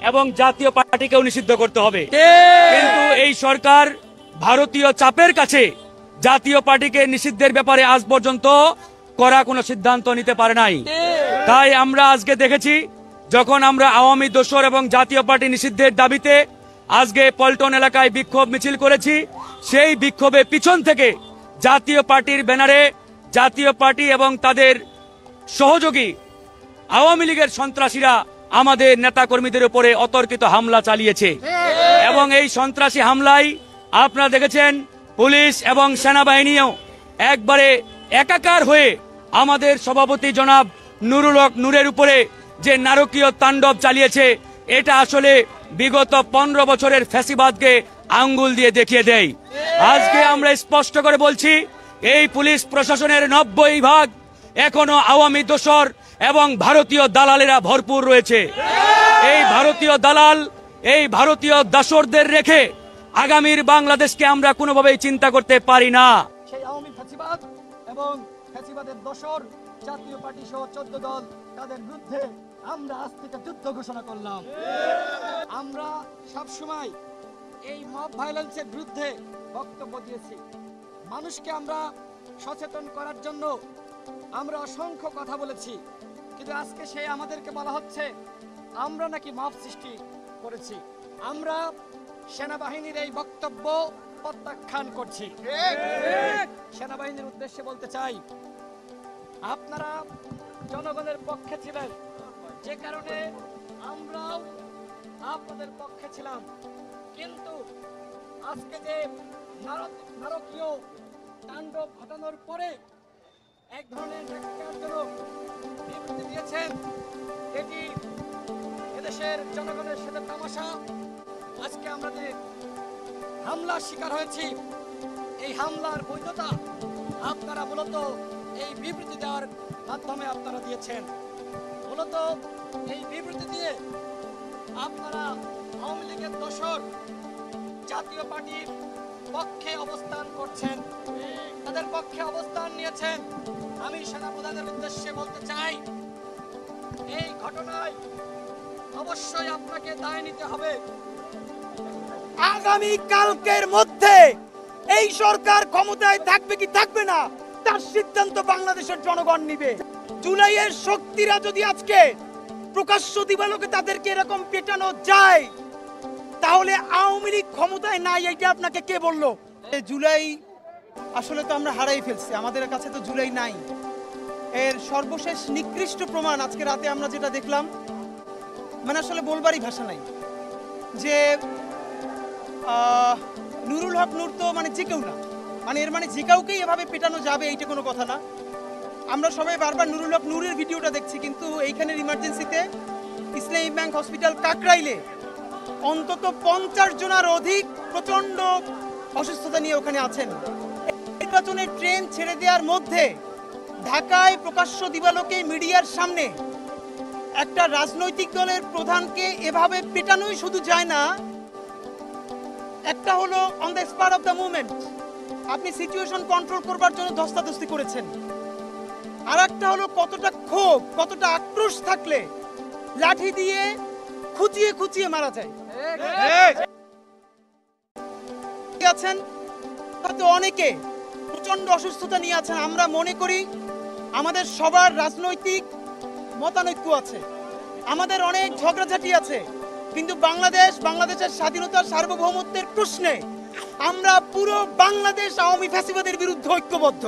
এবং জাতীয় পার্টিকেও নিষিদ্ধ করতে হবে। কিন্তু এই সরকার ভারতীয় চাপের কাছে জাতীয় পার্টিকে নিষিদ্ধের ব্যাপারে আজ পর্যন্ত কড়া কোনো সিদ্ধান্ত নিতে পারে নাই। তাই আমরা আজকে দেখেছি, যখন আমরা আওয়ামী দোসর এবং জাতীয় পার্টি নিষিদ্ধের দাবিতে আজকে পল্টন এলাকায় বিক্ষোভ মিছিল করেছি, সেই বিক্ষোভে পিছন থেকে জাতীয় পার্টির ব্যানারে জাতীয় পার্টি এবং তাদের সহযোগী আওয়ামী লীগের সন্ত্রাসীরা আমাদের নেতাকর্মীদের উপরে অতর্কিত হামলা চালিয়েছে। এবং এই সন্ত্রাসী হামলায় আপনারা দেখেছেন পুলিশ এবং সেনাবাহিনীও একবারে একাকার হয়ে আমাদের সভাপতি জনাব নুরুল হক নূরের উপরে যে নারকীয় তাণ্ডব চালিয়েছে, এটা আসলে বিগত 15 বছরের ফ্যাসিবাদকে আঙ্গুল দিয়ে দেখিয়ে দেয়। আজকে আমরা স্পষ্ট করে বলছি, এই পুলিশ প্রশাসনের 90% এখনো আওয়ামী দোসর এবং ভারতীয় দালালেরা ভরপুর রয়েছে। এই ভারতীয় দালাল, এই ভারতীয় দাসরদের রেখে আগামীর বাংলাদেশকে আমরা কোনোভাবেই চিন্তা করতে পারি না। সেই আওয়ামী ফ্যাসিবাদ এবং ফ্যাসিবাদের দোসর জাতীয় পার্টি সহ 14 দল, তাদের বিরুদ্ধে আমরা আজ থেকে যুদ্ধ ঘোষণা করলাম। আমরা সবসময় এই মব ভায়োলেন্সের বিরুদ্ধে বক্তব্য দিয়েছি। মানুষকে আমরা সচেতন করার জন্য আমরা অসংখ্য কথা বলেছি, কিন্তু আজকে সেই আমাদেরকে বলা হচ্ছে আমরা নাকি মব সৃষ্টি করেছি। আমরা সেনাবাহিনীর এই বক্তব্য প্রত্যাখ্যান করছি। সেনাবাহিনীর উদ্দেশ্যে বলতে চাই, আপনারা জনগণের পক্ষে ছিলেন, যে কারণে আমরাও আপনাদের পক্ষে ছিলাম। কিন্তু আজকে যে নারকীয় তাণ্ডব ঘটানোর পরে এক ধরনের ন্যাক্কারজনক বিবৃতি দিয়েছেন, এটি এদেশের জনগণের সাথে তামাশা। আজকে আমরা যে হামলার শিকার হয়েছি, এই হামলার বৈধতা আপনারা মূলত এই বিবৃতি দেওয়ার মাধ্যমে আপনারা দিয়েছেন। মূলত এই বিবৃতি দিয়ে আপনারা আওয়ামী লীগের দোসর জাতীয় পার্টির পক্ষে অবস্থান করছেন, তাদের পক্ষে অবস্থান নিয়েছেন। আমি সেনাপ্রধানের উদ্দেশ্যে বলতে চাই, এই ঘটনায় অবশ্যই আপনাকে দায় নিতে হবে। আগামী কালকের মধ্যে এই সরকার ক্ষমতায় থাকবে কি থাকবে না, তার সিদ্ধান্ত বাংলাদেশের জনগণ নিবে। জুলাইয়ের শক্তিরা যদি আজকে প্রকাশ্য দিবালোকে তাদেরকে এরকম পেটানো যায়, তাহলে আওয়ামী লীগ ক্ষমতায় নাই, এটা আপনাকে কে বললো? জুলাই আসলে তো আমরা হারাই ফেলছি, আমাদের কাছে তো জুলাই নাই। এর সর্বশেষ নিকৃষ্ট প্রমাণ আজকে রাতে আমরা যেটা দেখলাম, মানে আসলে বলবারই ভাষা নাই। যে নুরুল হক নূর তো মানে যে কেউ না, মানে এর মানে যে কাউকেই এভাবে পেটানো যাবে এইটা কোনো কথা না। আমরা সবাই বারবার নুরুল হক নূরের ভিডিওটা দেখছি, কিন্তু এইখানের ইমার্জেন্সিতে ইসলামী ব্যাংক হসপিটাল কাকরাইলে অন্তত 50 জনের অধিক প্রচন্ড অসুস্থতা নিয়ে ওখানে আছেন। নির্বাচনের ট্রেন ছেড়ে দেওয়ার মধ্যে ঢাকায় প্রকাশ্য দিবালোকে মিডিয়ার সামনে একটা রাজনৈতিক দলের প্রধানকে এভাবে পেটানোই শুধু যায় না, একটা হলো on the spot of the movement আপনি সিচুয়েশন কন্ট্রোল করবার জন্য ধস্তাধস্তি করেছেন, আর একটা হলো কতটা ক্ষোভ, কতটা আক্রোশ থাকলে লাঠি দিয়ে খুঁচিয়ে খুঁচিয়ে মারা যায়। আছেন হয়তো অনেকে প্রচন্ড অসুস্থতা নিয়ে আছেন। আমরা মনে করি আমাদের সবার রাজনৈতিক মতানৈক্য আছে, আমাদের অনেক ঝগড়াঝাটি আছে, কিন্তু বাংলাদেশের স্বাধীনতার সার্বভৌমত্বের প্রশ্নে আমরা পুরো বাংলাদেশ আওয়ামী ফ্যাসিবাদের বিরুদ্ধে ঐক্যবদ্ধ।